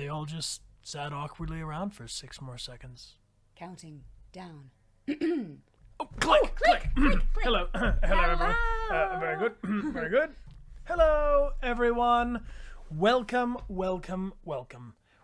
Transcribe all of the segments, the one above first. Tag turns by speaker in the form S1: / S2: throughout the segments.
S1: they all just sat awkwardly around for 6 more seconds.
S2: Counting down.
S1: Oh, click! Hello. Hello, everyone. Very good. Very good. Hello, everyone. Welcome.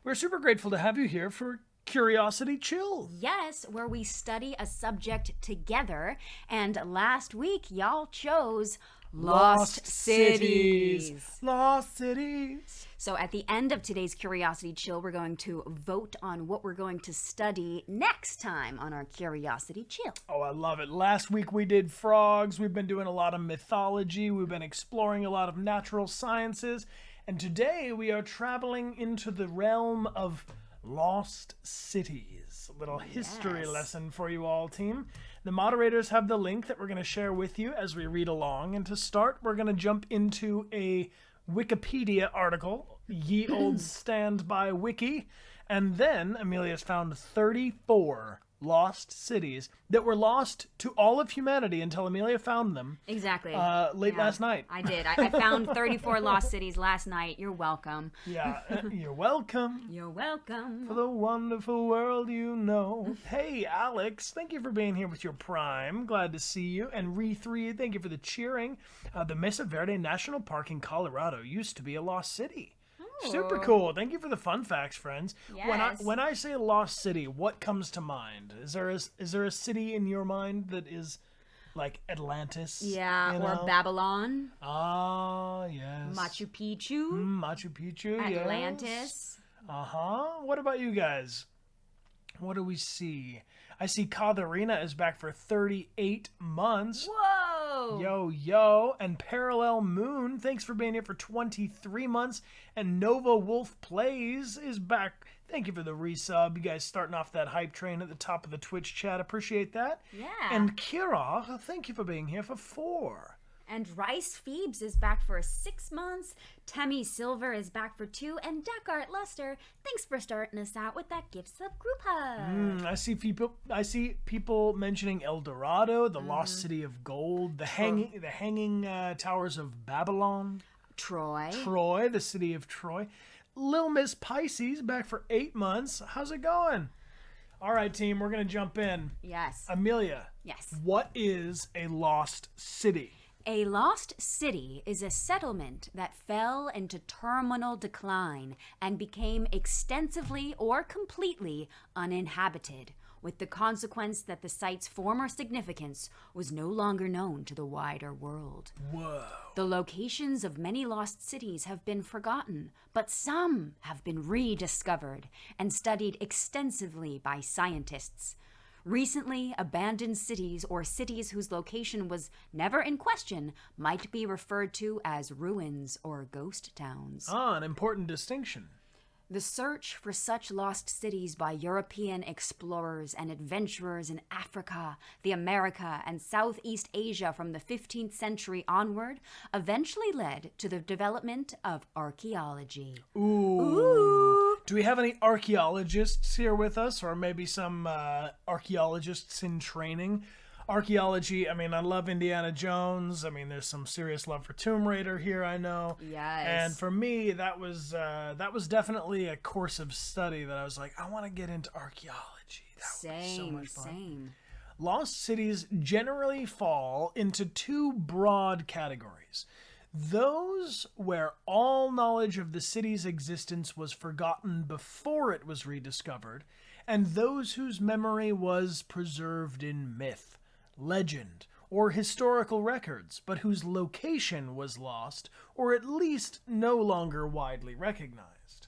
S1: We're super grateful to have you here for Curiosity Chill.
S2: Yes, where we study a subject together. And last week, y'all chose Lost Cities.
S1: Lost Cities.
S2: So at the end of today's Curiosity Chill, we're going to vote on what we're going to study next time on our Curiosity Chill.
S1: Oh, I love it. Last week we did frogs. We've been doing a lot of mythology. We've been exploring a lot of natural sciences. And today we are traveling into the realm of Lost Cities. A little history lesson for you all, team. The moderators have the link that we're going to share with you as we read along. And to start, we're going to jump into a Wikipedia article, ye old standby wiki. And then Amelia's found 34 lost cities that were lost to all of humanity until Amelia found them.
S2: Exactly.
S1: Late last night.
S2: I did. I found 34 lost cities last night. You're welcome.
S1: Yeah, you're welcome.
S2: You're welcome.
S1: For the wonderful world you know. Hey, Alex, thank you for being here with your Prime. Glad to see you. And Re3, thank you for the cheering. The Mesa Verde National Park in Colorado used to be a lost city. Super cool. Thank you for the fun facts, friends.
S2: Yes.
S1: When I say lost city, what comes to mind? Is there a city in your mind that is like Atlantis?
S2: Yeah,
S1: you
S2: or
S1: know?
S2: Babylon.
S1: Ah, yes.
S2: Machu Picchu.
S1: Machu Picchu,
S2: Atlantis.
S1: Yes. What about you guys? What do we see? I see Katharina is back for 38 months.
S2: Whoa!
S1: Yo. And Parallel Moon, thanks for being here for 23 months. And Nova Wolf Plays is back. Thank you for the resub. You guys starting off that hype train at the top of the Twitch chat. Appreciate that.
S2: Yeah.
S1: And Kira, thank you for being here for 4.
S2: And Rice Phoebes is back for 6 months. Temmie Silver is back for 2. And Dechart Lester, thanks for starting us out with that gift sub group hug.
S1: I see people mentioning El Dorado, the lost city of gold, the hanging towers of Babylon. Troy, the city of Troy. Lil Miss Pisces back for 8 months. How's it going? All right, team, we're going to jump in.
S2: Yes.
S1: Amelia.
S2: Yes.
S1: What is a lost city?
S2: A lost city is a settlement that fell into terminal decline and became extensively or completely uninhabited, with the consequence that the site's former significance was no longer known to the wider world.
S1: Whoa.
S2: The locations of many lost cities have been forgotten, but some have been rediscovered and studied extensively by scientists. Recently, abandoned cities or cities whose location was never in question might be referred to as ruins or ghost towns.
S1: An important distinction.
S2: The search for such lost cities by European explorers and adventurers in Africa, the America, and Southeast Asia from the 15th century onward eventually led to the development of archaeology.
S1: Ooh. Do we have any archaeologists here with us, or maybe some archaeologists in training? Archaeology, I mean, I love Indiana Jones. I mean, there's some serious love for Tomb Raider here, I know.
S2: Yes.
S1: And for me, that was definitely a course of study that I was like, I want to get into archaeology. That would be so much fun.
S2: Same.
S1: Lost cities generally fall into 2 broad categories. Those where all knowledge of the city's existence was forgotten before it was rediscovered, and those whose memory was preserved in myth, legend, or historical records, but whose location was lost, or at least no longer widely recognized.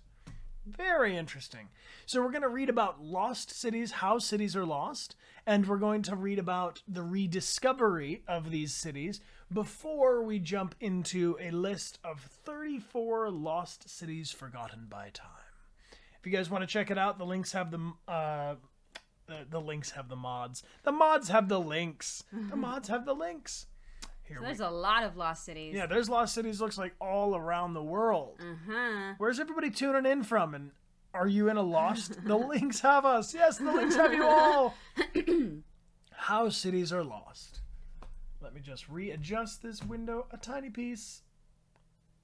S1: Very interesting. So we're going to read about lost cities, how cities are lost, and we're going to read about the rediscovery of these cities before we jump into a list of 34 lost cities forgotten by time. If you guys want to check it out, the links have the links have the mods. The mods have the links. The mods have the links.
S2: So there's a lot of lost cities.
S1: Yeah, there's lost cities, looks like all around the world. Where's everybody tuning in from? And are you in a lost? The links have us. Yes, the links have you all. How cities are lost. Let me just readjust this window a tiny piece.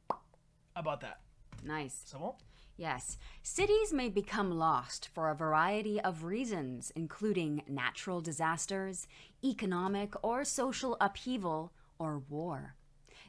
S1: How about that?
S2: Nice.
S1: So,
S2: Yes, cities may become lost for a variety of reasons, including natural disasters, economic or social upheaval, or war.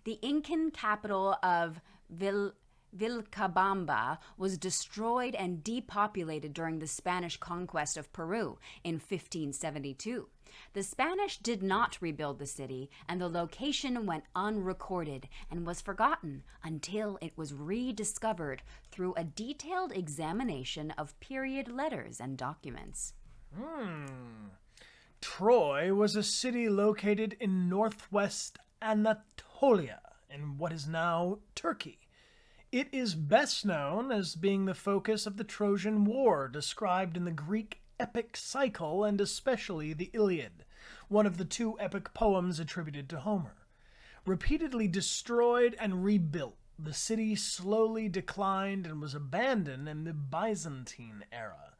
S2: The Incan capital of Vilcabamba was destroyed and depopulated during the Spanish conquest of Peru in 1572. The Spanish did not rebuild the city, and the location went unrecorded and was forgotten until it was rediscovered through a detailed examination of period letters and documents.
S1: Troy was a city located in northwest Anatolia, in what is now Turkey. It is best known as being the focus of the Trojan War described in the Greek epic cycle and especially the Iliad, one of the two epic poems attributed to Homer. Repeatedly destroyed and rebuilt, the city slowly declined and was abandoned in the Byzantine era.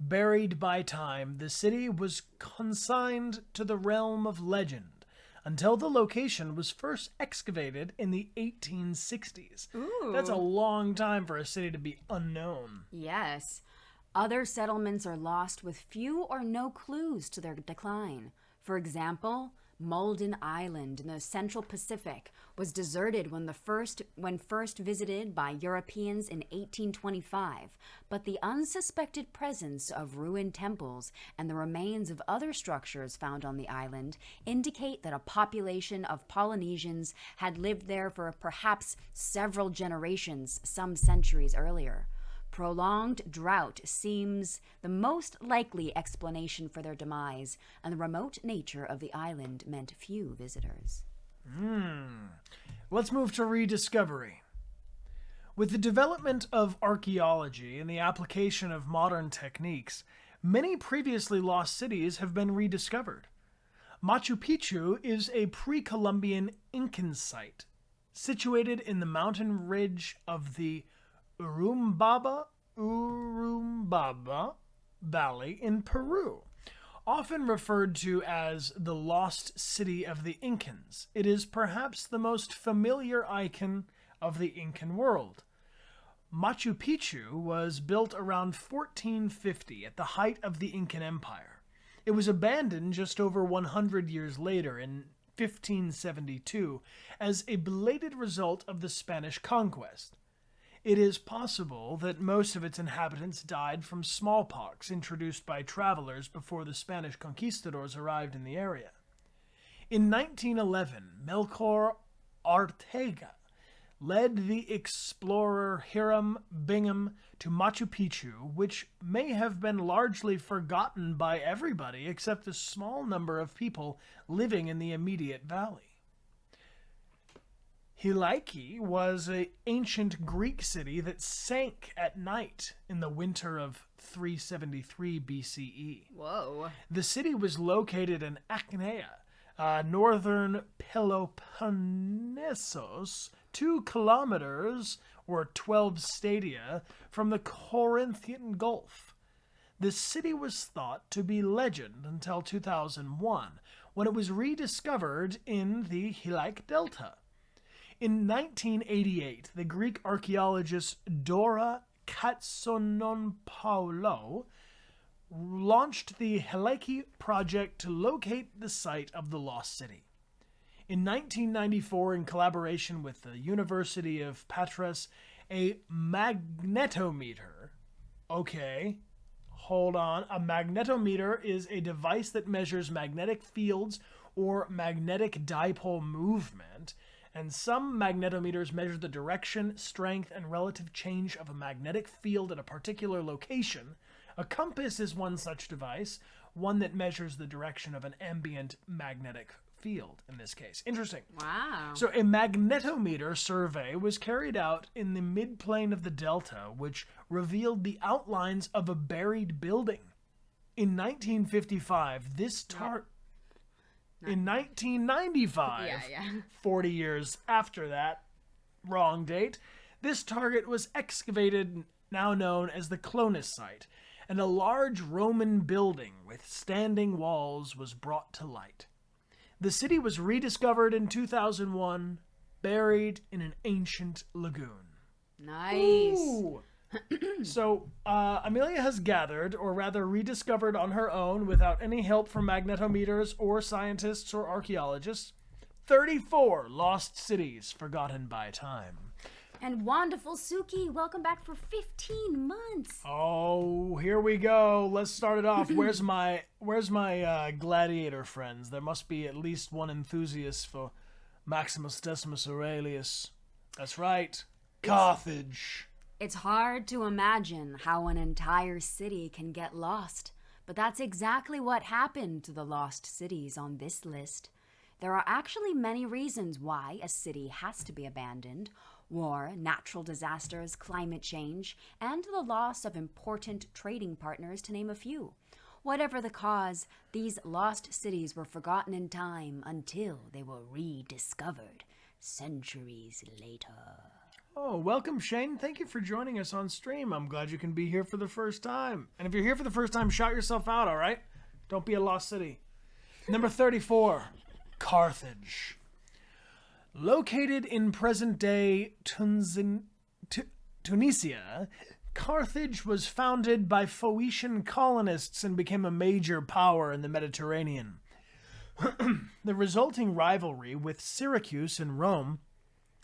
S1: Buried by time, the city was consigned to the realm of legend until the location was first excavated in the 1860s.
S2: Ooh.
S1: That's a long time for a city to be unknown.
S2: Yes. Other settlements are lost with few or no clues to their decline. For example, Malden Island in the Central Pacific was deserted when first visited by Europeans in 1825, but the unsuspected presence of ruined temples and the remains of other structures found on the island indicate that a population of Polynesians had lived there for perhaps several generations some centuries earlier. Prolonged drought seems the most likely explanation for their demise, and the remote nature of the island meant few visitors.
S1: Let's move to rediscovery. With the development of archaeology and the application of modern techniques, many previously lost cities have been rediscovered. Machu Picchu is a pre-Columbian Incan site, situated in the mountain ridge of the Urubamba Valley in Peru. Often referred to as the lost city of the Incans, it is perhaps the most familiar icon of the Incan world. Machu Picchu was built around 1450 at the height of the Incan Empire. It was abandoned just over 100 years later in 1572 as a belated result of the Spanish conquest. It is possible that most of its inhabitants died from smallpox introduced by travelers before the Spanish conquistadors arrived in the area. In 1911, Melchor Ortega led the explorer Hiram Bingham to Machu Picchu, which may have been largely forgotten by everybody except a small number of people living in the immediate valley. Hilaki was an ancient Greek city that sank at night in the winter of 373 BCE.
S2: Whoa.
S1: The city was located in Achaea, northern Peloponnesos, 2 kilometers or 12 stadia from the Corinthian Gulf. The city was thought to be legend until 2001, when it was rediscovered in the Hilak Delta. In 1988, the Greek archaeologist Dora Katsonopoulou launched the Helaki project to locate the site of the lost city. In 1994, in collaboration with the University of Patras, a magnetometer. Okay, hold on. A magnetometer is a device that measures magnetic fields or magnetic dipole movement, and some magnetometers measure the direction, strength, and relative change of a magnetic field at a particular location. A compass is one such device, one that measures the direction of an ambient magnetic field in this case. Interesting.
S2: Wow.
S1: So a magnetometer survey was carried out in the midplain of the delta, which revealed the outlines of a buried building. In 1955, In 1995, 40 years after that, wrong date, this target was excavated, now known as the Clonus site, and a large Roman building with standing walls was brought to light. The city was rediscovered in 2001, buried in an ancient lagoon.
S2: Nice.
S1: Ooh, So, Amelia has gathered, or rather rediscovered on her own, without any help from magnetometers or scientists or archaeologists, 34 lost cities forgotten by time.
S2: And wonderful Suki, welcome back for 15 months.
S1: Oh, here we go. Let's start it off. Where's my gladiator friends? There must be at least one enthusiast for Maximus Decimus Aurelius. That's right, Carthage.
S2: It's hard to imagine how an entire city can get lost, but that's exactly what happened to the lost cities on this list. There are actually many reasons why a city has to be abandoned: war, natural disasters, climate change, and the loss of important trading partners, to name a few. Whatever the cause, these lost cities were forgotten in time until they were rediscovered centuries later.
S1: Oh, welcome, Shane. Thank you for joining us on stream. I'm glad you can be here for the first time. And if you're here for the first time, shout yourself out, all right? Don't be a lost city. Number 34, Carthage. Located in present-day Tunisia, Carthage was founded by Phoenician colonists and became a major power in the Mediterranean. The resulting rivalry with Syracuse and Rome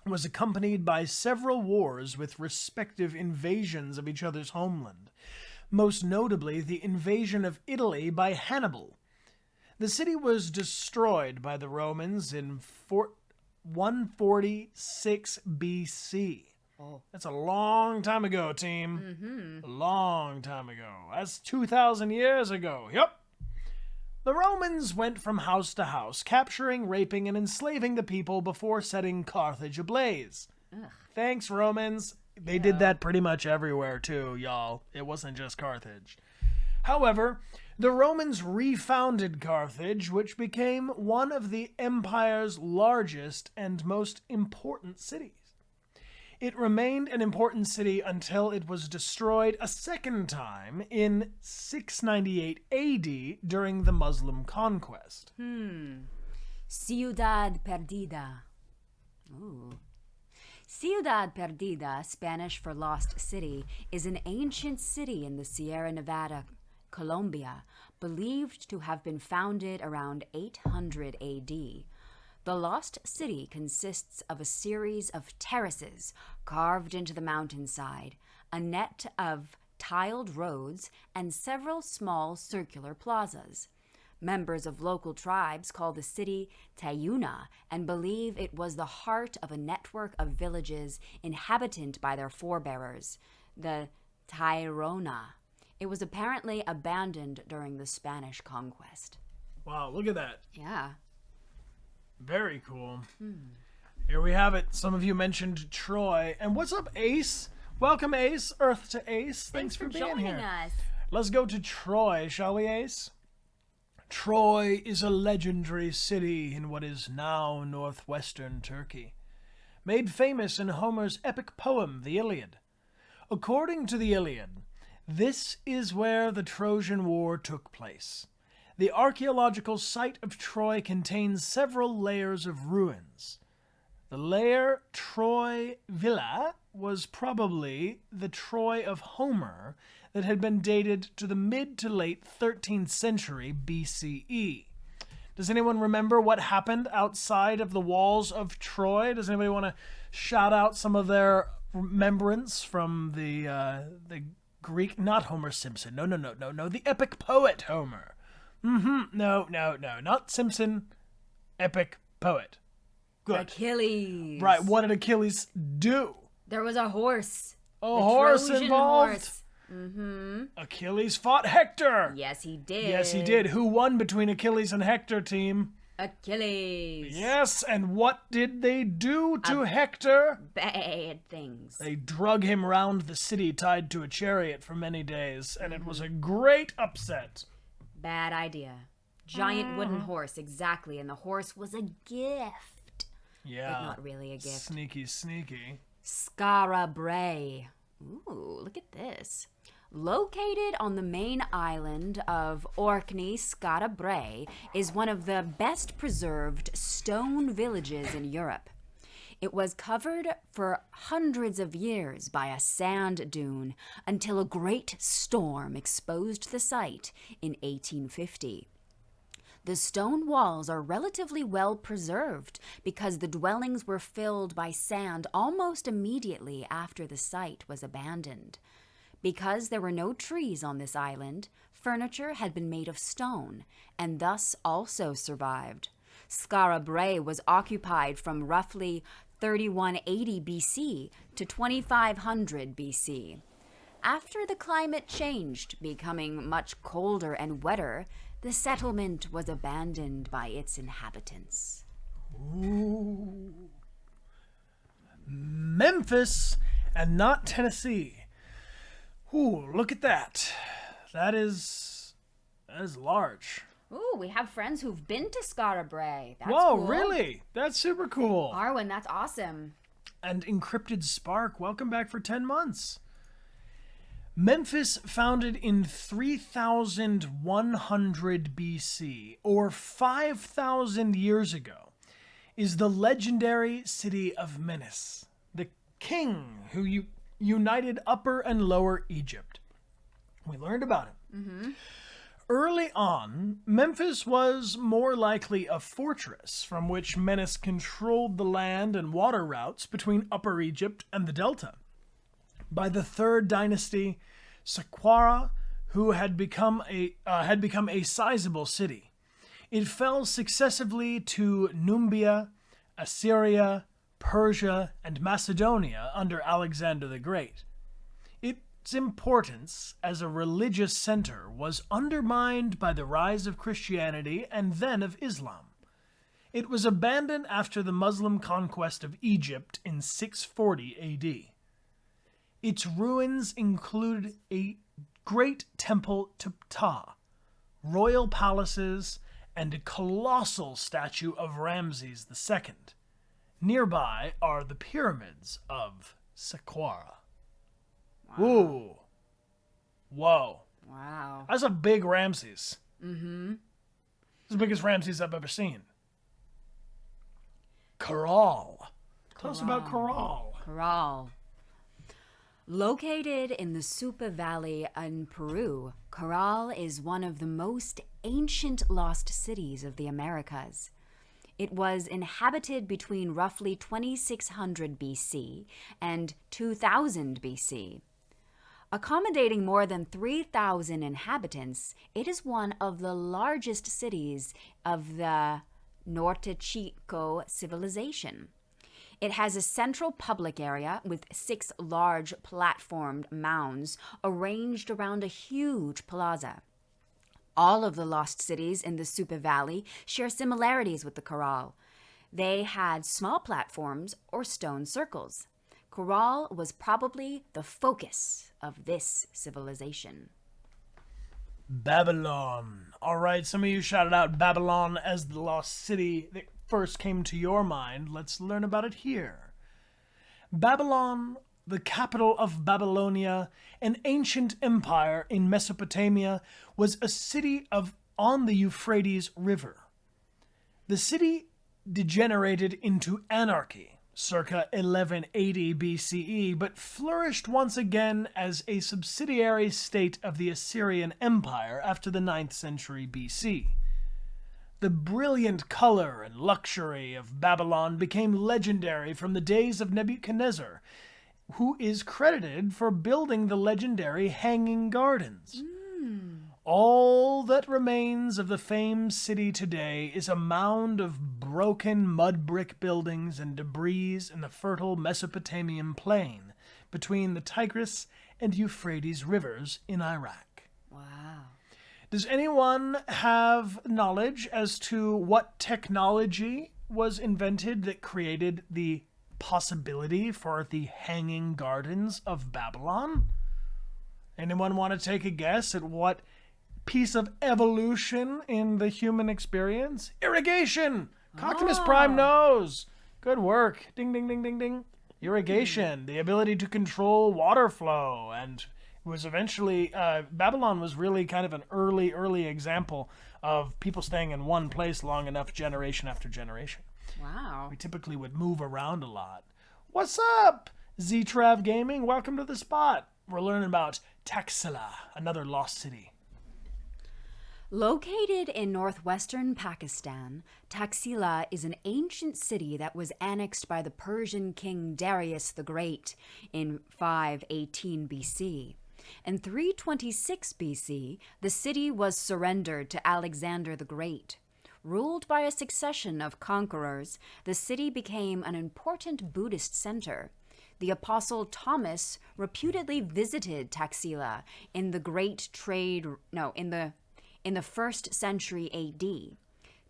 S1: was accompanied by several wars with respective invasions of each other's homeland, most notably the invasion of Italy by Hannibal. The city was destroyed by the Romans in 146 BC. Oh. That's a long time ago, team. Mm-hmm. A long time ago. That's 2,000 years ago. Yep. The Romans went from house to house, capturing, raping, and enslaving the people before setting Carthage ablaze. Ugh. Thanks, Romans. They did that pretty much everywhere, too, y'all. It wasn't just Carthage. However, the Romans refounded Carthage, which became one of the empire's largest and most important cities. It remained an important city until it was destroyed a second time in 698 AD during the Muslim conquest.
S2: Ciudad Perdida. Ooh. Ciudad Perdida, Spanish for lost city, is an ancient city in the Sierra Nevada, Colombia, believed to have been founded around 800 AD. The lost city consists of a series of terraces carved into the mountainside, a net of tiled roads, and several small circular plazas. Members of local tribes call the city Tayuna and believe it was the heart of a network of villages inhabited by their forebears, the Tairona. It was apparently abandoned during the Spanish conquest.
S1: Wow, look at that.
S2: Yeah.
S1: Very cool. Here we have it. Some of you mentioned Troy. And what's up, Ace? Welcome, Ace. Earth to Ace. Thanks for being
S2: joining
S1: here.
S2: us.
S1: Let's go to Troy, shall we, Ace? Troy is a legendary city in what is now northwestern Turkey, made famous in Homer's epic poem, the Iliad. According to the Iliad, this is where the Trojan War took place. The archaeological site of Troy contains several layers of ruins. The layer Troy Villa was probably the Troy of Homer that had been dated to the mid to late 13th century BCE. Does anyone remember what happened outside of the walls of Troy? Does anybody want to shout out some of their remembrance from the Greek, not Homer Simpson. No, the epic poet Homer. No, not Simpson. Epic poet. Good.
S2: Achilles.
S1: Right, what did Achilles do?
S2: There was a horse.
S1: A horse
S2: Trojan
S1: involved?
S2: Horse. Mm-hmm.
S1: Achilles fought Hector.
S2: Yes, he did.
S1: Yes, he did. Who won between Achilles and Hector, team?
S2: Achilles.
S1: Yes, and what did they do to Hector?
S2: Bad things.
S1: They drug him round the city tied to a chariot for many days, and it was a great upset.
S2: Bad idea. Giant wooden horse, exactly, and the horse was a gift.
S1: Yeah.
S2: But not really a gift.
S1: Sneaky.
S2: Skara Brae. Ooh, look at this. Located on the main island of Orkney, Skara Brae is one of the best preserved stone villages in Europe. It was covered for hundreds of years by a sand dune until a great storm exposed the site in 1850. The stone walls are relatively well preserved because the dwellings were filled by sand almost immediately after the site was abandoned. Because there were no trees on this island, furniture had been made of stone and thus also survived. Skara Brae was occupied from roughly 3180 BC to 2500 BC. After the climate changed, becoming much colder and wetter, the settlement was abandoned by its inhabitants.
S1: Ooh. Memphis and not Tennessee. Ooh, look at that. That is large.
S2: Ooh, we have friends who've been to Skara Brae. That's
S1: Whoa,
S2: cool.
S1: really? That's super cool.
S2: Arwen, that's awesome.
S1: And Encrypted Spark, welcome back for 10 months. Memphis, founded in 3100 BC, or 5,000 years ago, is the legendary city of Menes, the king who united Upper and Lower Egypt. We learned about him.
S2: Mm-hmm.
S1: Early on, Memphis was more likely a fortress from which Menes controlled the land and water routes between Upper Egypt and the Delta. By the Third Dynasty, Saqqara, who had become a sizable city. It fell successively to Numbia, Assyria, Persia, and Macedonia under Alexander the Great. Its importance as a religious center was undermined by the rise of Christianity and then of Islam. It was abandoned after the Muslim conquest of Egypt in 640 AD. Its ruins include a great temple to Ptah, royal palaces, and a colossal statue of Ramses II. Nearby are the pyramids of Saqqara.
S2: Wow.
S1: Ooh. Whoa.
S2: Wow.
S1: That's a big Ramses.
S2: Mm-hmm.
S1: It's the biggest Ramses I've ever seen. Corral. Tell us about Corral.
S2: Corral. Located in the Supa Valley in Peru, Corral is one of the most ancient lost cities of the Americas. It was inhabited between roughly 2600 BC and 2000 BC. Accommodating more than 3,000 inhabitants, it is one of the largest cities of the Norte Chico civilization. It has a central public area with 6 large platformed mounds arranged around a huge plaza. All of the lost cities in the Supa Valley share similarities with the Corral. They had small platforms or stone circles. Corral was probably the focus of this civilization.
S1: Babylon. All right, some of you shouted out Babylon as the lost city that first came to your mind. Let's learn about it here. Babylon, the capital of Babylonia, an ancient empire in Mesopotamia, was a city on the Euphrates River. The city degenerated into anarchy circa 1180 BCE, but flourished once again as a subsidiary state of the Assyrian Empire after the 9th century BC. The brilliant color and luxury of Babylon became legendary from the days of Nebuchadnezzar, who is credited for building the legendary Hanging Gardens. All that remains of the famed city today is a mound of broken mud brick buildings and debris in the fertile Mesopotamian plain between the Tigris and Euphrates rivers in Iraq.
S2: Wow.
S1: Does anyone have knowledge as to what technology was invented that created the possibility for the Hanging Gardens of Babylon? Anyone want to take a guess at what piece of evolution in the human experience? Irrigation! Optimus Prime knows! Good work. Ding, ding, ding, ding, ding. Irrigation, the ability to control water flow, and was eventually, Babylon was really kind of an early example of people staying in one place long enough, generation after generation.
S2: Wow.
S1: We typically would move around a lot. What's up, Z-Trav Gaming? Welcome to the spot. We're learning about Taxila, another lost city.
S2: Located in northwestern Pakistan, Taxila is an ancient city that was annexed by the Persian king Darius the Great in 518 BC. In 326 BC, the city was surrendered to Alexander the Great. Ruled by a succession of conquerors, the city became an important Buddhist center. The Apostle Thomas reputedly visited Taxila in the in the 1st century AD.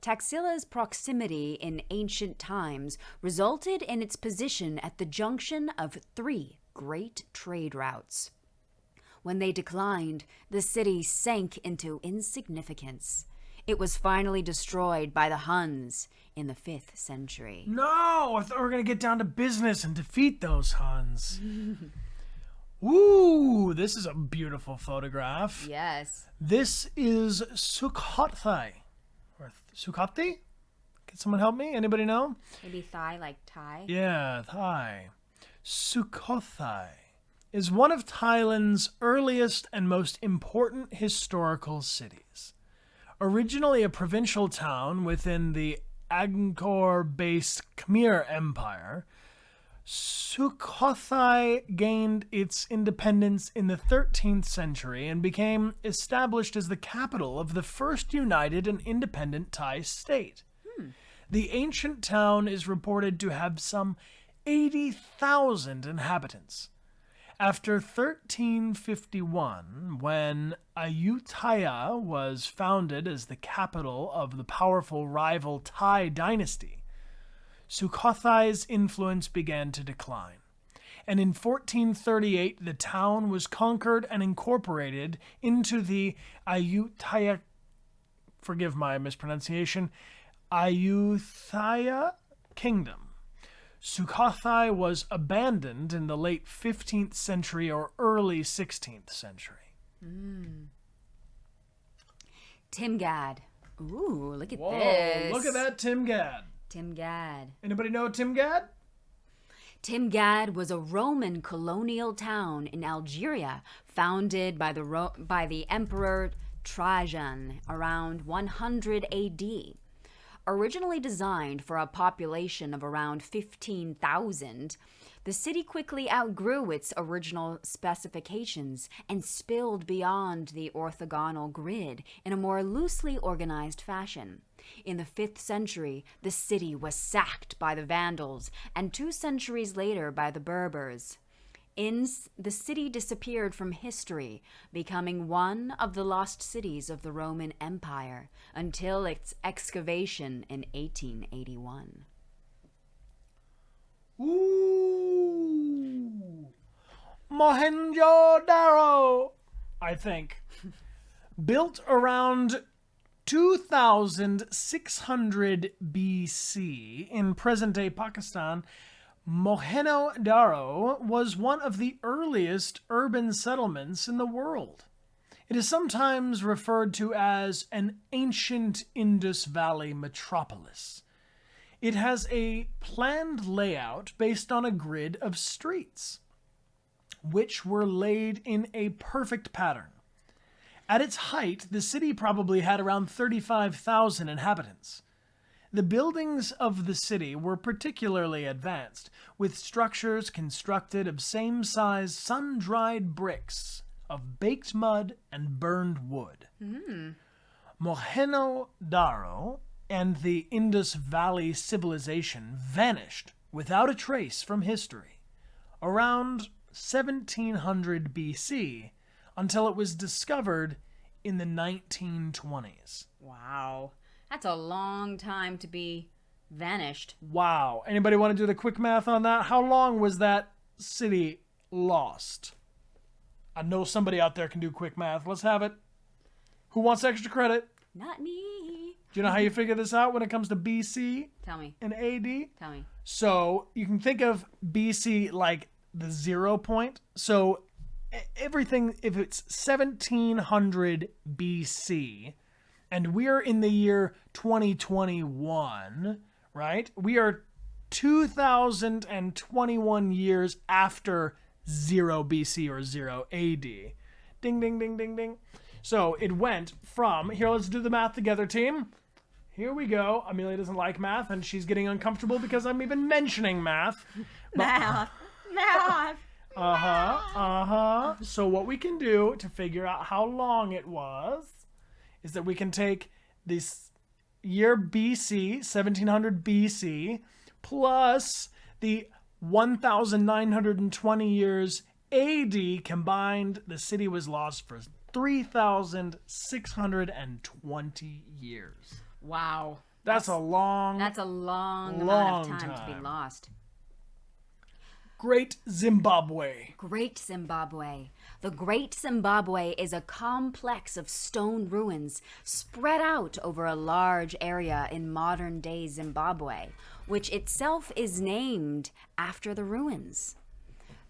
S2: Taxila's proximity in ancient times resulted in its position at the junction of 3 great trade routes. When they declined, the city sank into insignificance. It was finally destroyed by the Huns in the 5th century.
S1: No, I thought we were going to get down to business and defeat those Huns. Ooh, this is a beautiful photograph.
S2: Yes.
S1: This is Sukhothai. Or Sukhothai? Can someone help me? Anybody know?
S2: Maybe thigh, like Thai?
S1: Yeah, Thai. Sukhothai is one of Thailand's earliest and most important historical cities. Originally a provincial town within the Angkor-based Khmer Empire, Sukhothai gained its independence in the 13th century and became established as the capital of the first united and independent Thai state. The ancient town is reported to have some 80,000 inhabitants. After 1351, when Ayutthaya was founded as the capital of the powerful rival Thai dynasty, Sukhothai's influence began to decline. And in 1438, the town was conquered and incorporated into the Ayutthaya, forgive my mispronunciation, Ayutthaya Kingdom. Sukhothai was abandoned in the late 15th century or early 16th century.
S2: Timgad. Ooh, look at
S1: Whoa,
S2: this.
S1: look at that Timgad.
S2: Timgad.
S1: Anybody know Timgad?
S2: Timgad was a Roman colonial town in Algeria founded by the Emperor Trajan around 100 AD. Originally designed for a population of around 15,000, the city quickly outgrew its original specifications and spilled beyond the orthogonal grid in a more loosely organized fashion. In the 5th century, the city was sacked by the Vandals, and 2 centuries later by the Berbers. The city disappeared from history, becoming one of the lost cities of the Roman Empire until its excavation in 1881.
S1: Ooh. Mohenjo-daro, I think. Built around 2600 BC in present-day Pakistan, Mohenjo-daro was one of the earliest urban settlements in the world. It is sometimes referred to as an ancient Indus Valley metropolis. It has a planned layout based on a grid of streets, which were laid in a perfect pattern. At its height, the city probably had around 35,000 inhabitants. The buildings of the city were particularly advanced, with structures constructed of same-size sun-dried bricks, of baked mud and burned wood. Mohenjo-daro and the Indus Valley civilization vanished without a trace from history around 1700 BC until it was discovered in the 1920s.
S2: Wow. That's a long time to be vanished.
S1: Wow. Anybody want to do the quick math on that? How long was that city lost? I know somebody out there can do quick math. Let's have it. Who wants extra credit?
S2: Not me.
S1: Do you know how you figure this out when it comes to BC
S2: Tell me.
S1: and AD?
S2: Tell me.
S1: So you can think of BC like the 0 point. So everything, if it's 1700 BC, and we're in the year 2021, right? We are 2,021 years after 0 BC or 0 AD. Ding, ding, ding, ding, ding. So it went from, here, let's do the math together, team. Here we go. Amelia doesn't like math, and she's getting uncomfortable because I'm even mentioning math.
S2: Math.
S1: So what we can do to figure out how long it was is that we can take this year BC, 1700 BC, plus the 1,920 years AD combined. The city was lost for 3,620 years.
S2: Wow.
S1: That's a long
S2: amount of time to be lost.
S1: Great Zimbabwe.
S2: Great Zimbabwe. The Great Zimbabwe is a complex of stone ruins spread out over a large area in modern-day Zimbabwe, which itself is named after the ruins.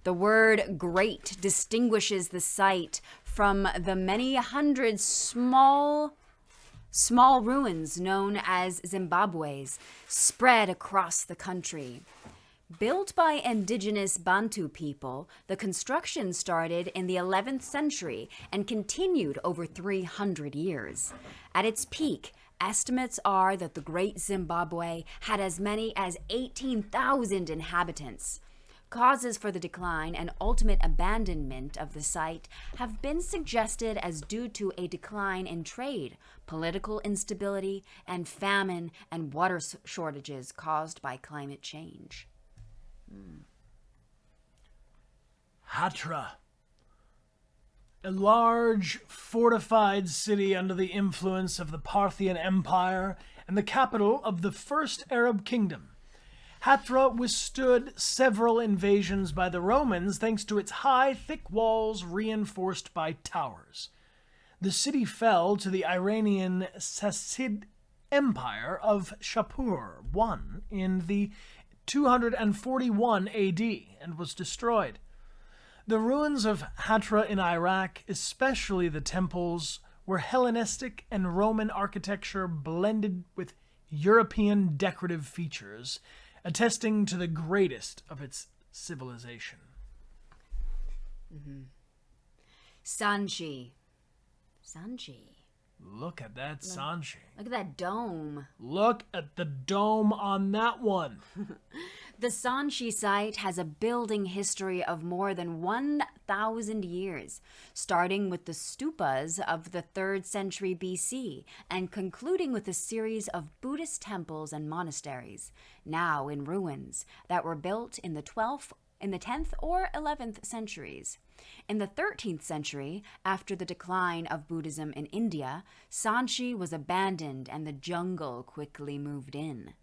S2: The word great distinguishes the site from the many hundred small ruins known as Zimbabwe's spread across the country. Built by indigenous Bantu people, the construction started in the 11th century and continued over 300 years. At its peak, estimates are that the Great Zimbabwe had as many as 18,000 inhabitants. Causes for the decline and ultimate abandonment of the site have been suggested as due to a decline in trade, political instability, and famine and water shortages caused by climate change.
S1: Hatra, a large fortified city under the influence of the Parthian Empire and the capital of the First Arab Kingdom. Hatra withstood several invasions by the Romans thanks to its high, thick walls reinforced by towers. The city fell to the Iranian Sassanid Empire of Shapur I in the 241 AD and was destroyed. The ruins of Hatra in Iraq, especially the temples, were Hellenistic and Roman architecture blended with European decorative features, attesting to the greatest of its civilization.
S2: Sanchi.
S1: Look at that Sanchi.
S2: Look at that dome.
S1: Look at the dome on that one.
S2: The Sanchi site has a building history of more than 1,000 years, starting with the stupas of the 3rd century BC and concluding with a series of Buddhist temples and monasteries, now in ruins, that were built in the 10th or 11th centuries. In the 13th century, after the decline of Buddhism in India, Sanchi was abandoned and the jungle quickly moved in.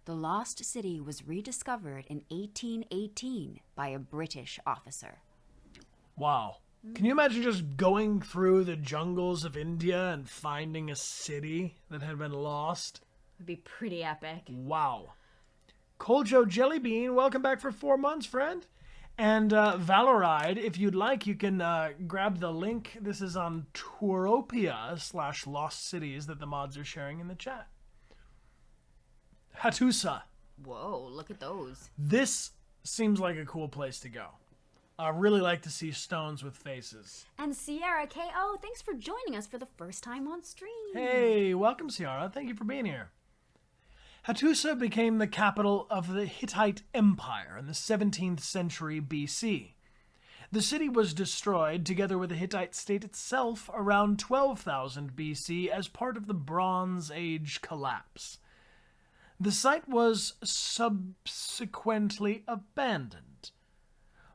S2: The lost city was rediscovered in 1818 by a British officer.
S1: Wow. Can you imagine just going through the jungles of India and finding a city that had been lost?
S2: It'd be pretty epic.
S1: Wow. Koljo Jellybean, welcome back for 4 months, friend. And Valoride, if you'd like, you can grab the link. This is on Touropia/Lost Cities that the mods are sharing in the chat. Hattusa.
S2: Whoa, look at those.
S1: This seems like a cool place to go. I really like to see stones with faces.
S2: And Sierra K.O., thanks for joining us for the first time on stream.
S1: Hey, welcome, Sierra. Thank you for being here. Hattusa became the capital of the Hittite Empire in the 17th century BC. The city was destroyed together with the Hittite state itself around 12,000 BC as part of the Bronze Age collapse. The site was subsequently abandoned.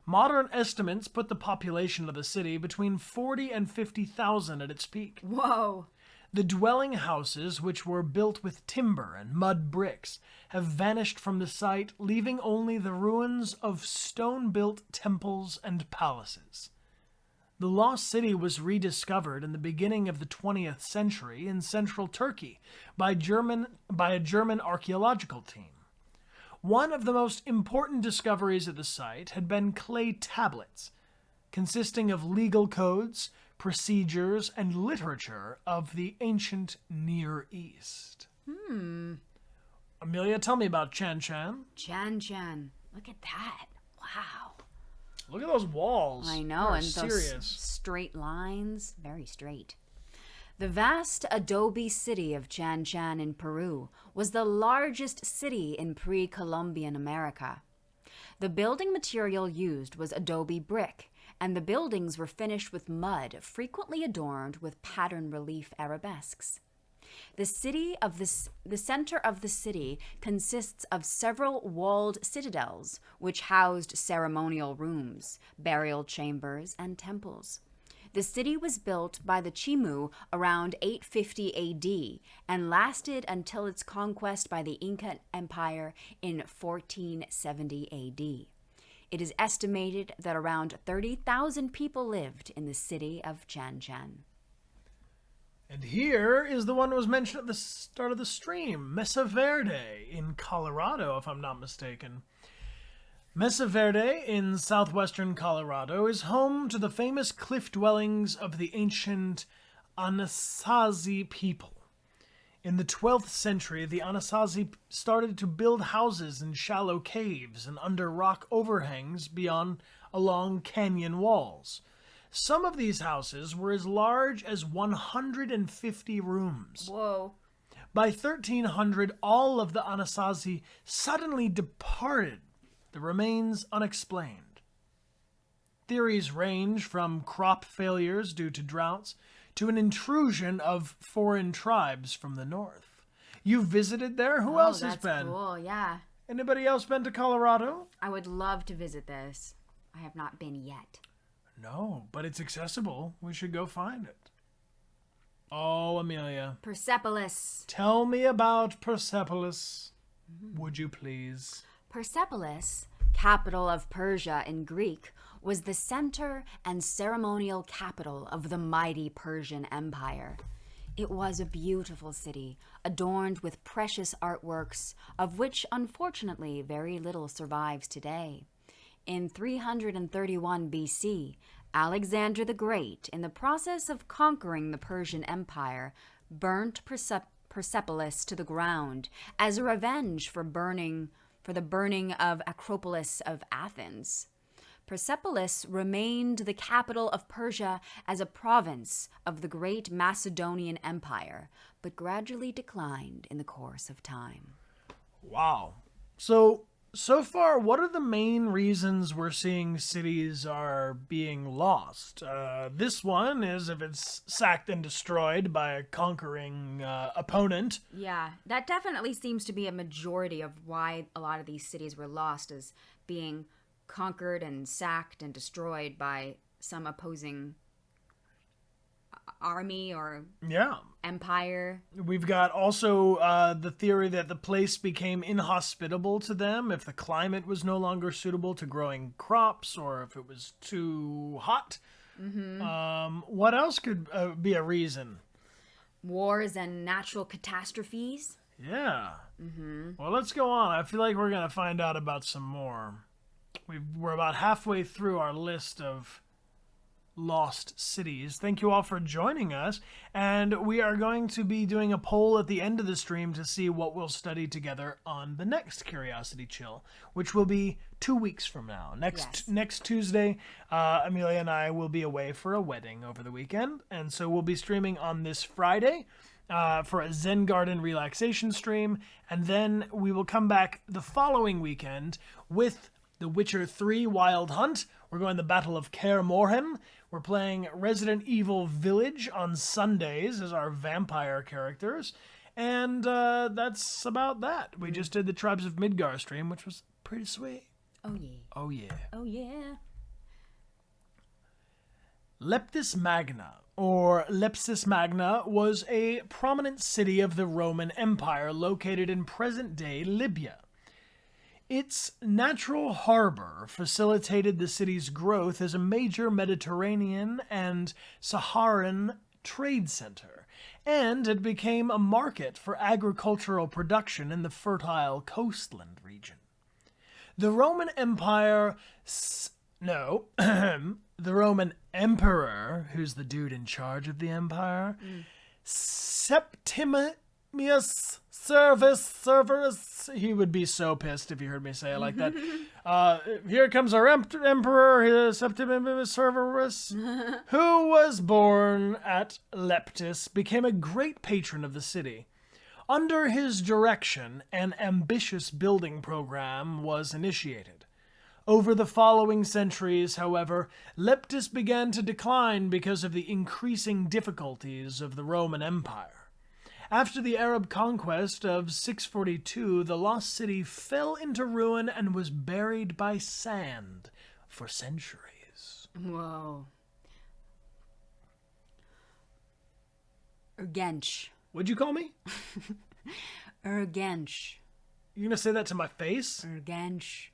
S1: Modern estimates put the population of the city between 40 and 50,000 at its peak.
S2: Whoa.
S1: The dwelling houses, which were built with timber and mud bricks, have vanished from the site, leaving only the ruins of stone-built temples and palaces. The lost city was rediscovered in the beginning of the 20th century in central Turkey by a German archaeological team. One of the most important discoveries at the site had been clay tablets, consisting of legal codes, procedures, and literature of the ancient Near East. Amelia, tell me about Chan Chan.
S2: Chan Chan. Look at that. Wow.
S1: Look at those walls.
S2: I know,
S1: They're
S2: and
S1: serious.
S2: those straight lines. Very straight. The vast adobe city of Chan Chan in Peru was the largest city in pre-Columbian America. The building material used was adobe brick, and the buildings were finished with mud, frequently adorned with pattern relief arabesques. The center of the city consists of several walled citadels, which housed ceremonial rooms, burial chambers, and temples. The city was built by the Chimu around 850 AD and lasted until its conquest by the Inca Empire in 1470 AD. It is estimated that around 30,000 people lived in the city of Chan Chan.
S1: And here is the one that was mentioned at the start of the stream, Mesa Verde in Colorado, if I'm not mistaken. Mesa Verde in southwestern Colorado is home to the famous cliff dwellings of the ancient Anasazi people. In the 12th century, the Anasazi started to build houses in shallow caves and under rock overhangs beyond along canyon walls. Some of these houses were as large as 150 rooms.
S2: Whoa.
S1: By 1300, all of the Anasazi suddenly departed, the remains unexplained. Theories range from crop failures due to droughts to an intrusion of foreign tribes from the north. You visited there? Who else has been?
S2: Cool, yeah.
S1: Anybody else been to Colorado?
S2: I would love to visit this. I have not been yet.
S1: No, but it's accessible. We should go find it. Oh, Amelia.
S2: Persepolis.
S1: Tell me about Persepolis, would you please?
S2: Persepolis, capital of Persia in Greek, was the center and ceremonial capital of the mighty Persian Empire. It was a beautiful city, adorned with precious artworks, of which unfortunately very little survives today. In 331 BC, Alexander the Great, in the process of conquering the Persian Empire, burnt Persepolis to the ground as a revenge for the burning of Acropolis of Athens. Persepolis remained the capital of Persia as a province of the great Macedonian Empire, but gradually declined in the course of time.
S1: Wow. So far, what are the main reasons we're seeing cities are being lost? This one is if it's sacked and destroyed by a conquering opponent.
S2: Yeah, that definitely seems to be a majority of why a lot of these cities were lost, as being conquered and sacked and destroyed by some opposing army or empire.
S1: We've got also the theory that the place became inhospitable to them if the climate was no longer suitable to growing crops or if it was too hot. What else could be a reason?
S2: Wars and natural catastrophes.
S1: Yeah. Well, let's go on. I feel like we're going to find out about some more. We're about halfway through our list of lost cities. Thank you all for joining us, and we are going to be doing a poll at the end of the stream to see what we'll study together on the next Curiosity Chill, which will be 2 weeks from now. Next Tuesday, Amelia and I will be away for a wedding over the weekend, and so we'll be streaming on this Friday for a Zen Garden relaxation stream, and then we will come back the following weekend with The Witcher 3 Wild Hunt. We're going to the Battle of Kaer Morhen. We're playing Resident Evil Village on Sundays as our vampire characters. And that's about that. We just did the Tribes of Midgar stream, which was pretty sweet.
S2: Oh, yeah.
S1: Oh, yeah.
S2: Oh, yeah.
S1: Leptis Magna, or Lepsis Magna, was a prominent city of the Roman Empire located in present-day Libya. Its natural harbor facilitated the city's growth as a major Mediterranean and Saharan trade center, and it became a market for agricultural production in the fertile coastland region. The Roman Empire... the Roman Emperor, who's the dude in charge of the empire, Septimius Mius Servus. He would be so pissed if he heard me say it like that. Here comes our emperor, Septimius Severus, who was born at Leptis, became a great patron of the city. Under his direction, an ambitious building program was initiated. Over the following centuries, however, Leptis began to decline because of the increasing difficulties of the Roman Empire. After the Arab conquest of 642, the lost city fell into ruin and was buried by sand for centuries.
S2: Whoa. Urgench.
S1: What'd you call me?
S2: Urgench.
S1: You gonna say that to my face?
S2: Urgench.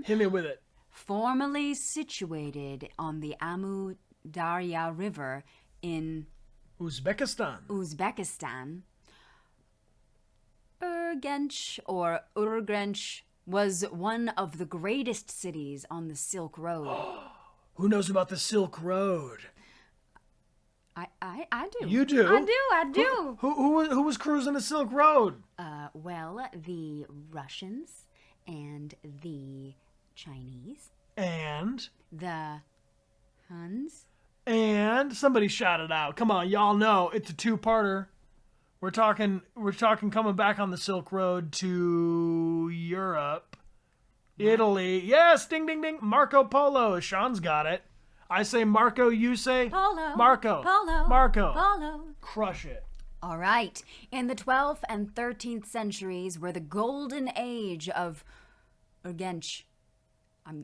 S1: Hit me with it.
S2: Formerly situated on the Amu Darya River in
S1: Uzbekistan.
S2: Urgench or Urgench was one of the greatest cities on the Silk Road.
S1: Who knows about the Silk Road?
S2: I do.
S1: You do?
S2: I do.
S1: Who was cruising the Silk Road?
S2: Well, the Russians and the Chinese.
S1: And?
S2: The Huns.
S1: And somebody shout it out. Come on, y'all know it's a two-parter. We're talking coming back on the Silk Road to Europe. Italy. Yes, ding ding ding. Marco Polo. Sean's got it. I say Marco, you say
S2: Polo.
S1: Marco.
S2: Polo.
S1: Marco.
S2: Polo.
S1: Crush it.
S2: All right. In the 12th and 13th centuries were the golden age of Urgench.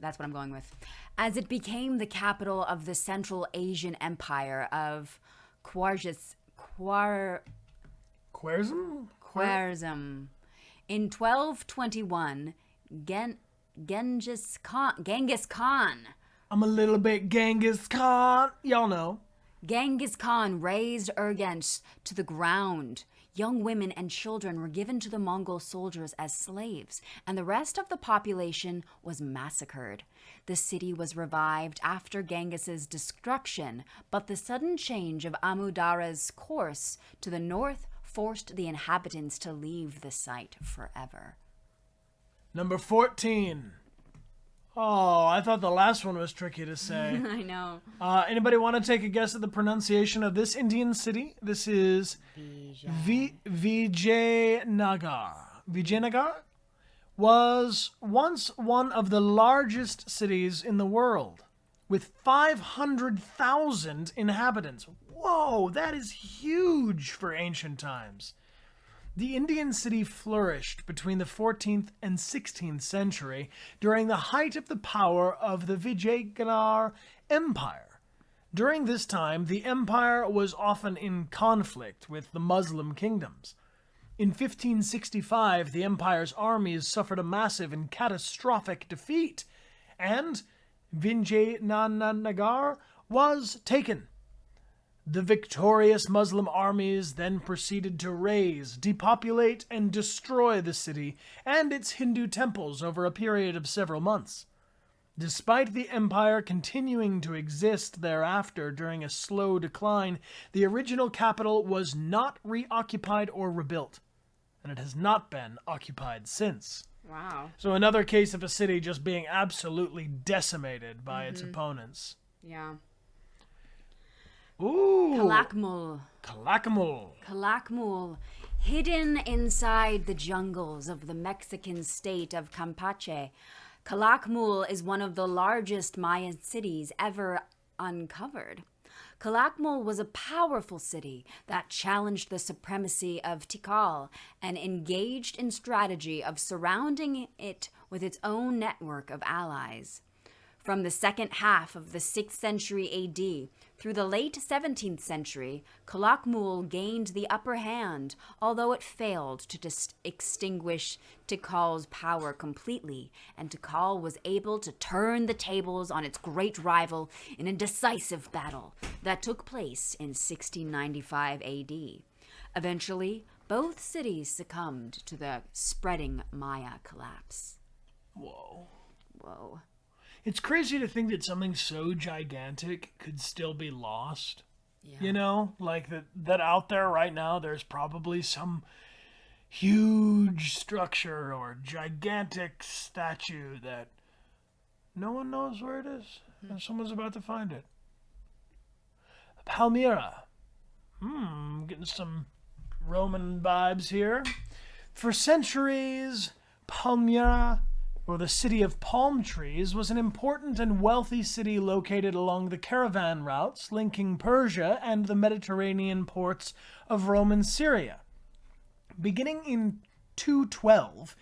S2: That's what I'm going with. As it became the capital of the Central Asian Empire of Khwarezm. In 1221, Genghis Khan.
S1: I'm a little bit Genghis Khan. Y'all know.
S2: Genghis Khan razed Urgench to the ground. Young women and children were given to the Mongol soldiers as slaves, and the rest of the population was massacred. The city was revived after Genghis's destruction, but the sudden change of Amu Darya's course to the north forced the inhabitants to leave the site forever.
S1: Number 14. Oh, I thought the last one was tricky to say.
S2: I know.
S1: Anybody want to take a guess at the pronunciation of this Indian city? This is Vijayanagar. Vijayanagar was once one of the largest cities in the world, with 500,000 inhabitants. Whoa, that is huge for ancient times. The Indian city flourished between the 14th and 16th century during the height of the power of the Vijayanagar Empire. During this time, the empire was often in conflict with the Muslim kingdoms. In 1565, the empire's armies suffered a massive and catastrophic defeat, and Vijayanagar was taken. The victorious Muslim armies then proceeded to raze, depopulate, and destroy the city and its Hindu temples over a period of several months. Despite the empire continuing to exist thereafter during a slow decline, the original capital was not reoccupied or rebuilt, and it has not been occupied since.
S2: Wow.
S1: So another case of a city just being absolutely decimated by its opponents.
S2: Yeah.
S1: Ooh.
S2: Calakmul.
S1: Calakmul.
S2: Hidden inside the jungles of the Mexican state of Campeche, Calakmul is one of the largest Mayan cities ever uncovered. Calakmul was a powerful city that challenged the supremacy of Tikal and engaged in strategy of surrounding it with its own network of allies. From the second half of the 6th century AD through the late 17th century, Calakmul gained the upper hand, although it failed to extinguish Tikal's power completely, and Tikal was able to turn the tables on its great rival in a decisive battle that took place in 1695 AD. Eventually, both cities succumbed to the spreading Maya collapse.
S1: Whoa.
S2: Whoa.
S1: It's crazy to think that something so gigantic could still be lost.
S2: Yeah.
S1: You know, like that out there right now, there's probably some huge structure or gigantic statue that no one knows where it is, and someone's about to find it. Palmyra. Getting some Roman vibes here. For centuries, Palmyra, or the city of palm trees, was an important and wealthy city located along the caravan routes linking Persia and the Mediterranean ports of Roman Syria. Beginning in 212,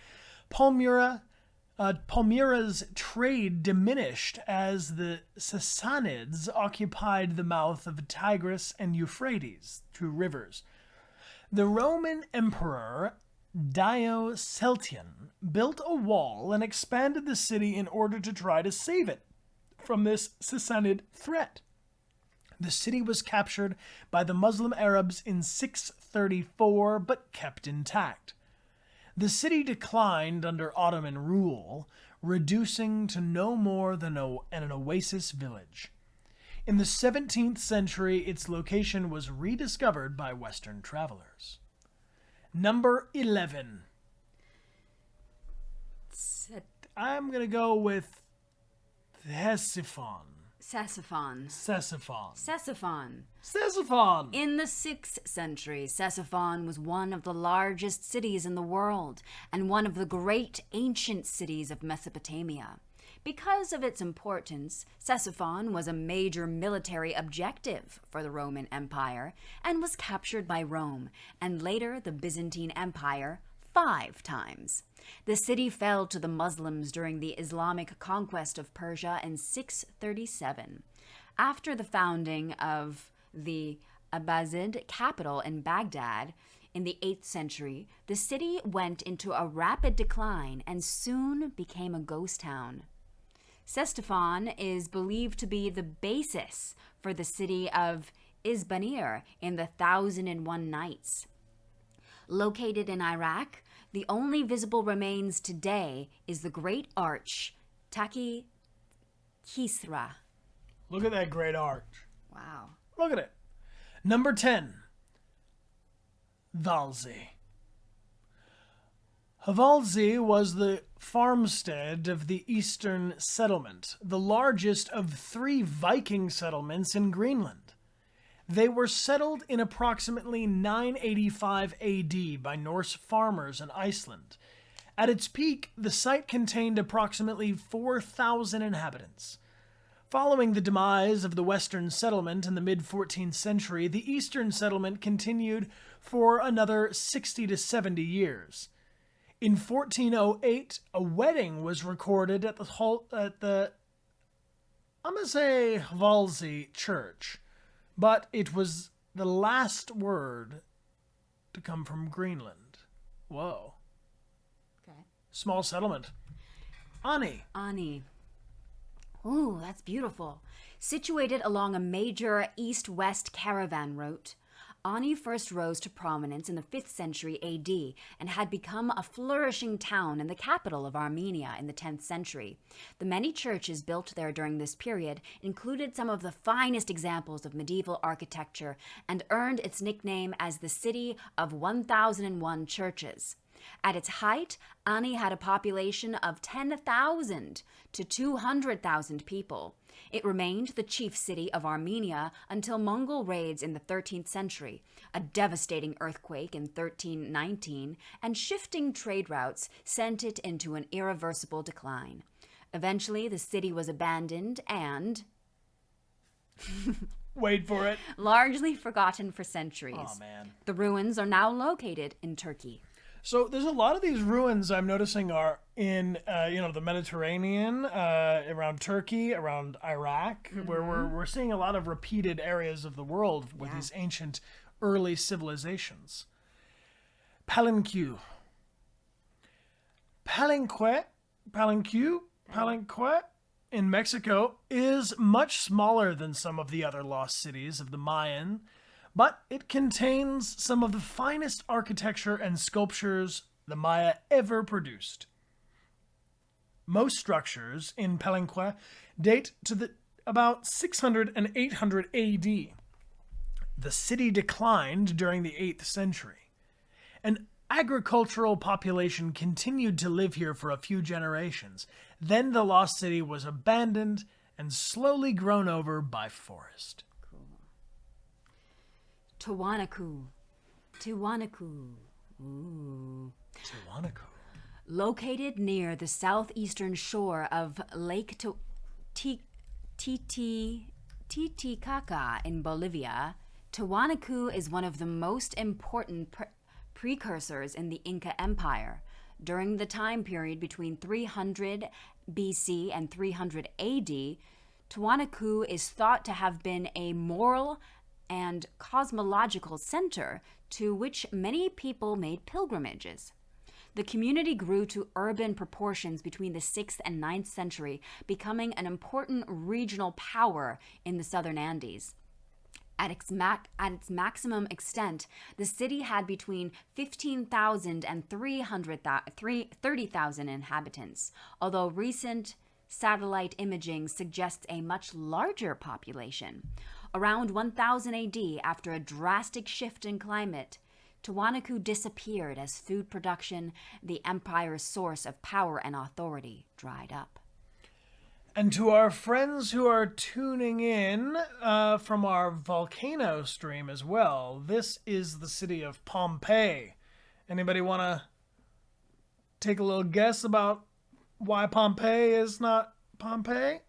S1: Palmyra's trade diminished as the Sassanids occupied the mouth of Tigris and Euphrates, two rivers. The Roman Emperor Diocletian built a wall and expanded the city in order to try to save it from this Sassanid threat. The city was captured by the Muslim Arabs in 634, but kept intact. The city declined under Ottoman rule, reducing to no more than an oasis village. In the 17th century, its location was rediscovered by Western travelers. Number 11. I'm going to go with Ctesiphon.
S2: Ctesiphon.
S1: Ctesiphon.
S2: Ctesiphon.
S1: Ctesiphon.
S2: In the 6th century, Ctesiphon was one of the largest cities in the world and one of the great ancient cities of Mesopotamia. Because of its importance, Ctesiphon was a major military objective for the Roman Empire and was captured by Rome and later the Byzantine Empire 5 times. The city fell to the Muslims during the Islamic conquest of Persia in 637. After the founding of the Abbasid capital in Baghdad in the 8th century, the city went into a rapid decline and soon became a ghost town. Ctesiphon is believed to be the basis for the city of Izbanir in the 1001 Nights. Located in Iraq, the only visible remains today is the great arch Taki Kisra.
S1: Look at that great arch.
S2: Wow.
S1: Look at it. Number 10. Hvalzi. Hvalzi was the farmstead of the Eastern Settlement, the largest of 3 Viking settlements in Greenland. They were settled in approximately 985 AD by Norse farmers in Iceland. At its peak, the site contained approximately 4,000 inhabitants. Following the demise of the Western settlement in the mid-14th century, the Eastern settlement continued for another 60 to 70 years. In 1408, a wedding was recorded at the I'm going to say Hvalzi church, but it was the last word to come from Greenland. Whoa.
S2: Okay.
S1: Small settlement. Ani.
S2: Ani. Ooh, that's beautiful. Situated along a major east-west caravan route, Ani first rose to prominence in the 5th century AD and had become a flourishing town and the capital of Armenia in the 10th century. The many churches built there during this period included some of the finest examples of medieval architecture and earned its nickname as the City of 1001 Churches. At its height, Ani had a population of 10,000 to 200,000 people. It remained the chief city of Armenia until Mongol raids in the 13th century, a devastating earthquake in 1319, and shifting trade routes sent it into an irreversible decline. Eventually, the city was abandoned and
S1: Wait for it.
S2: largely forgotten for centuries.
S1: Oh, man.
S2: The ruins are now located in Turkey.
S1: So there's a lot of these ruins I'm noticing are in, the Mediterranean, around Turkey, around Iraq, where we're seeing a lot of repeated areas of the world with these ancient early civilizations. Palenque. Palenque in Mexico is much smaller than some of the other lost cities of the Mayan, but it contains some of the finest architecture and sculptures the Maya ever produced. Most structures in Palenque date to about 600 and 800 AD. The city declined during the 8th century. An agricultural population continued to live here for a few generations. Then the lost city was abandoned and slowly grown over by forest.
S2: Tiwanaku. Tiwanaku. Ooh.
S1: Tiwanaku.
S2: Located near the southeastern shore of Lake Titicaca in Bolivia, Tiwanaku is one of the most important precursors in the Inca Empire. During the time period between 300 BC and 300 AD, Tiwanaku is thought to have been a moral and cosmological center to which many people made pilgrimages. The community grew to urban proportions between the 6th and 9th century, becoming an important regional power in the southern Andes. At its maximum extent, the city had between 15,000 and 30,000 inhabitants, although recent satellite imaging suggests a much larger population. Around 1000 AD, after a drastic shift in climate, Tiwanaku disappeared as food production, the empire's source of power and authority, dried up.
S1: And to our friends who are tuning in from our volcano stream as well, this is the city of Pompeii. Anybody want to take a little guess about why Pompeii is not Pompeii?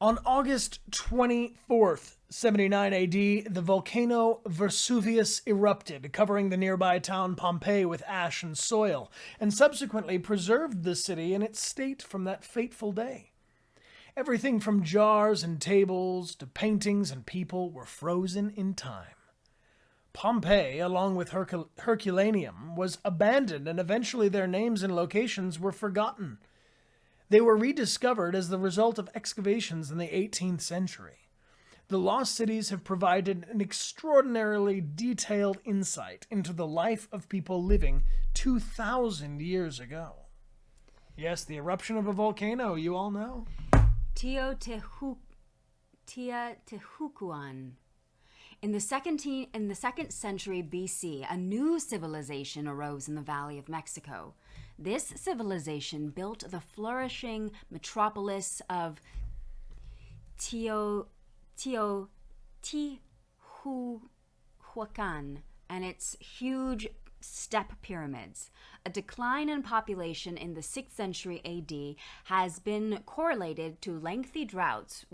S1: On August 24th, 79 AD, the volcano Vesuvius erupted, covering the nearby town Pompeii with ash and soil, and subsequently preserved the city in its state from that fateful day. Everything from jars and tables to paintings and people were frozen in time. Pompeii, along with Herculaneum, was abandoned, and eventually their names and locations were forgotten. They were rediscovered as the result of excavations in the 18th century. The lost cities have provided an extraordinarily detailed insight into the life of people living 2,000 years ago. Yes, the eruption of a volcano, you all know.
S2: Teotihuacan. In the second century BC, a new civilization arose in the Valley of Mexico. This civilization built the flourishing metropolis of Teotihuacan and its huge step pyramids. A decline in population in the 6th century AD has been correlated to lengthy droughts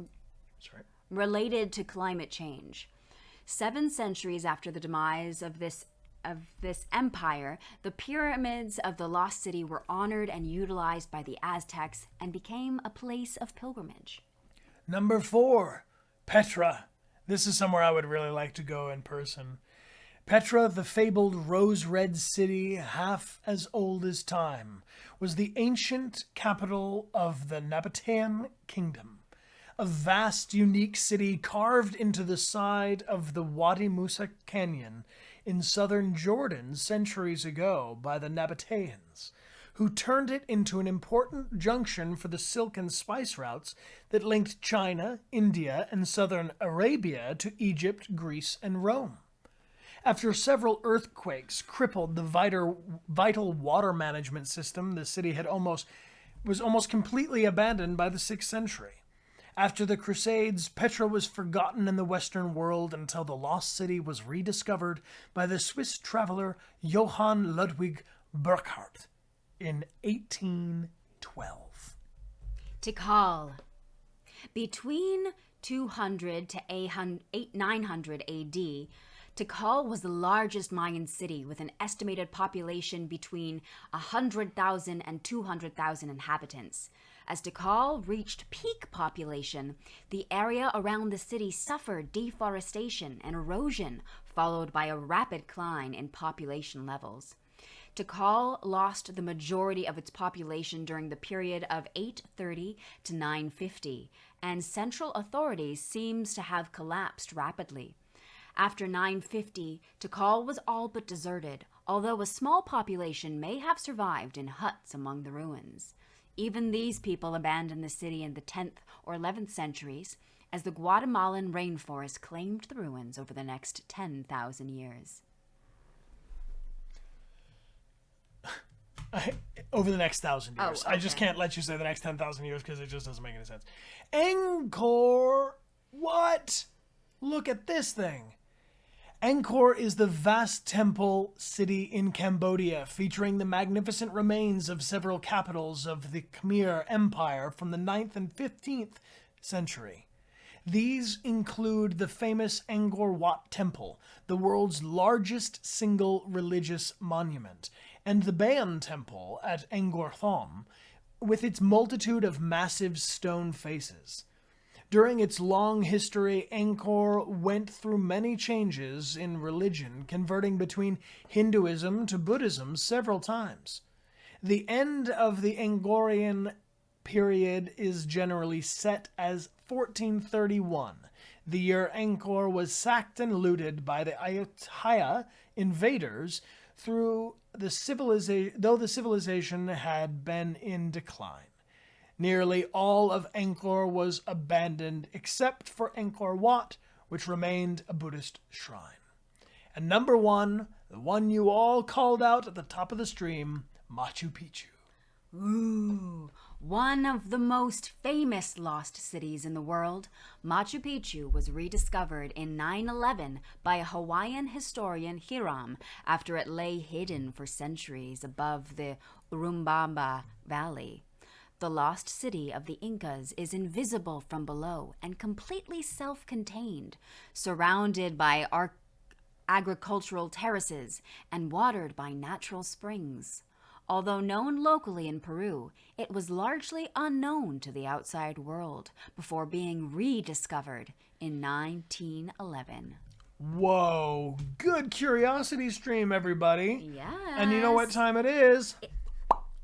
S2: related to climate change. 7 centuries after the demise of this empire, the pyramids of the lost city were honored and utilized by the Aztecs and became a place of pilgrimage.
S1: Number 4, Petra. This is somewhere I would really like to go in person. Petra, the fabled rose-red city, half as old as time, was the ancient capital of the Nabatean kingdom. A vast, unique city carved into the side of the Wadi Musa Canyon in southern Jordan centuries ago by the Nabateans, who turned it into an important junction for the silk and spice routes that linked China, India, and southern Arabia to Egypt, Greece, and Rome. After several earthquakes crippled the vital water management system, the city was almost completely abandoned by the 6th century. After the Crusades, Petra was forgotten in the Western world until the lost city was rediscovered by the Swiss traveler Johann Ludwig Burckhardt in 1812.
S2: Tikal. Between 200 to 900 AD, Tikal was the largest Mayan city with an estimated population between 100,000 and 200,000 inhabitants. As Tikal reached peak population, the area around the city suffered deforestation and erosion, followed by a rapid climb in population levels. Tikal lost the majority of its population during the period of 830 to 950, and central authorities seems to have collapsed rapidly. After 950, Tikal was all but deserted, although a small population may have survived in huts among the ruins. Even these people abandoned the city in the 10th or 11th centuries, as the Guatemalan rainforest claimed the ruins over the next 10,000 years.
S1: Over the next 1,000 years.
S2: Oh, okay.
S1: I just can't let you say the next 10,000 years because it just doesn't make any sense. Angkor? What? Look at this thing. Angkor is the vast temple city in Cambodia, featuring the magnificent remains of several capitals of the Khmer Empire from the 9th and 15th century. These include the famous Angkor Wat Temple, the world's largest single religious monument, and the Bayon Temple at Angkor Thom, with its multitude of massive stone faces. During its long history, Angkor went through many changes in religion, converting between Hinduism to Buddhism several times. The end of the Angkorian period is generally set as 1431, the year Angkor was sacked and looted by the Ayutthaya invaders though the civilization had been in decline. Nearly all of Angkor was abandoned except for Angkor Wat, which remained a Buddhist shrine. And number one, the one you all called out at the top of the stream, Machu Picchu.
S2: Ooh, one of the most famous lost cities in the world, Machu Picchu was rediscovered in 911 by Hawaiian historian Hiram after it lay hidden for centuries above the Urubamba Valley. The lost city of the Incas is invisible from below and completely self-contained, surrounded by agricultural terraces and watered by natural springs. Although known locally in Peru, it was largely unknown to the outside world before being rediscovered in 1911.
S1: Whoa, good curiosity stream, everybody.
S2: Yes.
S1: And you know what time it is?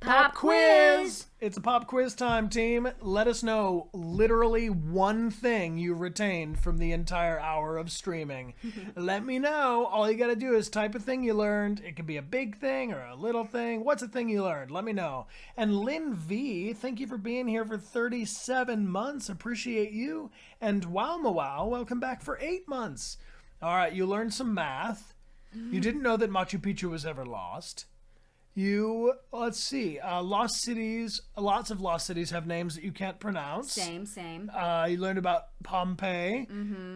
S2: Pop quiz!
S1: It's a pop quiz time, team. Let us know literally one thing you retained from the entire hour of streaming. Let me know. All you gotta do is type a thing you learned. It could be a big thing or a little thing. What's a thing you learned? Let me know. And Lynn V, thank you for being here for 37 months. Appreciate you. And Wow Mawau, welcome back for 8 months. All right, you learned some math. You didn't know that Machu Picchu was ever lost. Let's see, lost cities, lots of lost cities have names that you can't pronounce.
S2: Same.
S1: You learned about Pompeii.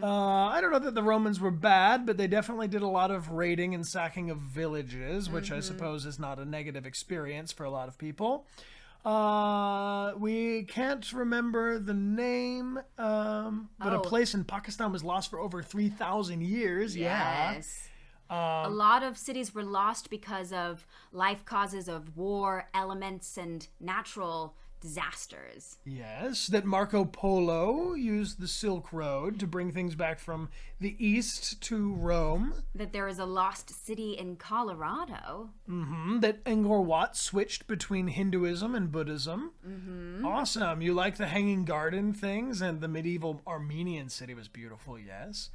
S1: I don't know that the Romans were bad, but they definitely did a lot of raiding and sacking of villages, which I suppose is not a negative experience for a lot of people. We can't remember the name, but a place in Pakistan was lost for over 3,000 years.
S2: Yes. A lot of cities were lost because of life causes of war, elements, and natural disasters.
S1: Yes, that Marco Polo used the Silk Road to bring things back from the east to Rome.
S2: That there is a lost city in Colorado.
S1: That Angkor Wat switched between Hinduism and Buddhism. Awesome. You like the Hanging Garden things, and the medieval Armenian city was beautiful, yes.